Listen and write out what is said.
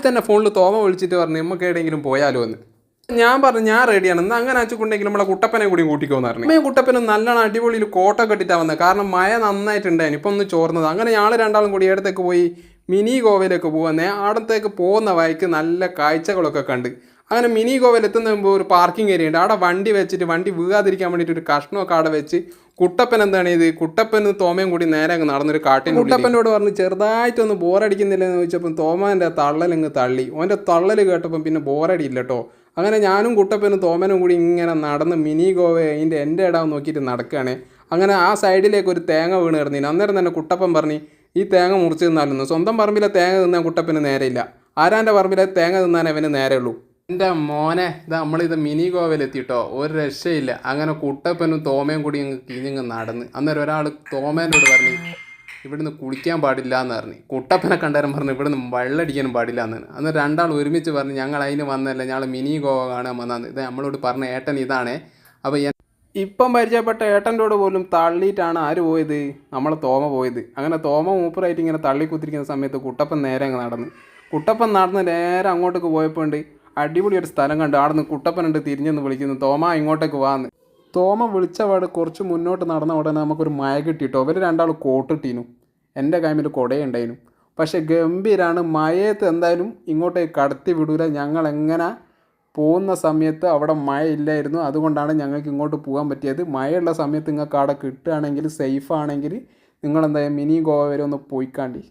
തന്നെ ഫോണിൽ തോമ വിളിച്ചിട്ട് പറഞ്ഞു നമുക്ക് എവിടെയെങ്കിലും പോയാലോ എന്ന്. ഞാൻ പറഞ്ഞു ഞാൻ റെഡിയാണ്, എന്നാൽ അങ്ങനെ അച്ചുകൊണ്ടെങ്കിൽ നമ്മളെ കുട്ടപ്പനെ കൂടി കൂട്ടിക്കോന്ന് പറഞ്ഞു. അമ്മയും കുട്ടപ്പനും നല്ലോണം അടിപൊളിയിൽ കോട്ടൊക്കെ ഇട്ടിട്ടാണ് വന്നത്, കാരണം മഴ നന്നായിട്ടുണ്ടായിരുന്നു, ഇപ്പം ഒന്ന് ചോർന്നത്. അങ്ങനെ ഞങ്ങൾ രണ്ടാളും കൂടി ഇടത്തേക്ക് പോയി മിനി ഗോവയിലേക്ക് പോകുന്നേ. അവിടത്തേക്ക് പോകുന്ന വഴിക്ക് നല്ല കാഴ്ചകളൊക്കെ കണ്ട്. അങ്ങനെ മിനി ഗോവയിൽ എത്തുന്ന മുമ്പ് ഒരു പാർക്കിംഗ് ഏരിയ ഉണ്ട്, അവിടെ വണ്ടി വെച്ചിട്ട് വണ്ടി വീഴാതിരിക്കാൻ വേണ്ടിയിട്ട് ഒരു കഷ്ണമൊക്കെ അവിടെ വെച്ച് കുട്ടപ്പൻ എന്താണ് ഇത്, കുട്ടപ്പനും തോമയും കൂടി നേരെ അങ്ങ് നടന്നൊരു കാട്ടിന്. കുട്ടപ്പനോട് പറഞ്ഞ് ചെറുതായിട്ടൊന്ന് ബോറടിക്കുന്നില്ലെന്ന് ചോദിച്ചപ്പം തോമേൻ്റെ തള്ളലിങ്ങ് തള്ളി. ഓൻ്റെ തള്ളൽ കേട്ടപ്പം പിന്നെ ബോറടിയില്ല കേട്ടോ. അങ്ങനെ ഞാനും കുട്ടപ്പനും തോമനും കൂടി ഇങ്ങനെ നടന്ന് മിനി ഗോവ അതിൻ്റെ എൻ്റെ ഇടാൻ നോക്കിയിട്ട് നടക്കുകയാണ്. അങ്ങനെ ആ സൈഡിലേക്ക് ഒരു തേങ്ങ വീണ് കിടന്നിന്. അന്നേരം തന്നെ കുട്ടപ്പൻ പറഞ്ഞ് ഈ തേങ്ങ മുറിച്ച് തിന്നാലെന്ന്. സ്വന്തം പറമ്പിലെ തേങ്ങ തിന്നാൻ കുട്ടപ്പന് നേരെയില്ല, ആരാൻ്റെ പറമ്പിലെ തേങ്ങ തിന്നാൻ അവന് നേരെയുള്ളൂ. എൻ്റെ മോനെ ഇതാ നമ്മളിത് മിനി ഗോവയിലെത്തിയിട്ടോ, ഒരു രക്ഷയില്ല. അങ്ങനെ കുട്ടപ്പനും തോമയും കൂടി അങ്ങ് കിഞ്ഞങ്ങ് നടന്ന്. അന്നേരം ഒരാൾ തോമേനോട് പറഞ്ഞ് ഇവിടുന്ന് കുളിക്കാൻ പാടില്ല എന്ന് പറഞ്ഞു. കുട്ടപ്പനെ കണ്ടാലും പറഞ്ഞു ഇവിടുന്ന് വെള്ളടിക്കാനും പാടില്ല എന്നാണ്. അന്നേരം രണ്ടാൾ ഒരുമിച്ച് പറഞ്ഞ് ഞങ്ങൾ അതിന് വന്നതല്ല, ഞങ്ങൾ മിനി ഗോവ കാണാൻ വന്നതാണ്. ഇത് നമ്മളോട് പറഞ്ഞ ഏട്ടൻ ഇതാണ്. അപ്പോൾ ഇപ്പം പരിചയപ്പെട്ട ഏട്ടൻ്റോട് പോലും തള്ളിയിട്ടാണ് ആര് പോയത്, നമ്മളെ തോമ പോയത്. അങ്ങനെ തോമ മൂപ്പറായിട്ട് ഇങ്ങനെ തള്ളി കുത്തിരിക്കുന്ന സമയത്ത് കുട്ടപ്പൻ നേരെ അങ്ങ് നടന്ന്. കുട്ടപ്പൻ നടന്ന് നേരെ അങ്ങോട്ടേക്ക് പോയപ്പോൾ ഉണ്ട് അടിപൊളി ഒരു സ്ഥലം കണ്ട്. അവിടെ നിന്ന് കുട്ടപ്പനുണ്ട് തിരിഞ്ഞെന്ന് വിളിക്കുന്നു, തോമ ഇങ്ങോട്ടേക്ക് വാന്ന്. തോമ വിളിച്ചപാട് കുറച്ച് മുന്നോട്ട് നടന്ന ഉടനെ നമുക്കൊരു മഴ കിട്ടിയിട്ടോ. അവർ രണ്ടാൾ കോട്ടിട്ടീനു, എൻ്റെ കൈമിൽ കുടയുണ്ടായിരുന്നു. പക്ഷേ ഗംഭീരാണ്. മഴയത്ത് എന്തായാലും ഇങ്ങോട്ടേക്ക് കടത്തി വിടൂല. ഞങ്ങളെങ്ങനെ പോകുന്ന സമയത്ത് അവിടെ മഴ ഇല്ലായിരുന്നു, അതുകൊണ്ടാണ് ഞങ്ങൾക്ക് ഇങ്ങോട്ട് പോകാൻ പറ്റിയത്. മഴയുള്ള സമയത്ത് നിങ്ങൾക്ക് അവിടെ കിട്ടുകയാണെങ്കിൽ സേഫ് ആണെങ്കിൽ നിങ്ങളെന്തായാലും മിനി ഗോവ വരെ ഒന്ന് പോയിക്കാണ്ടി.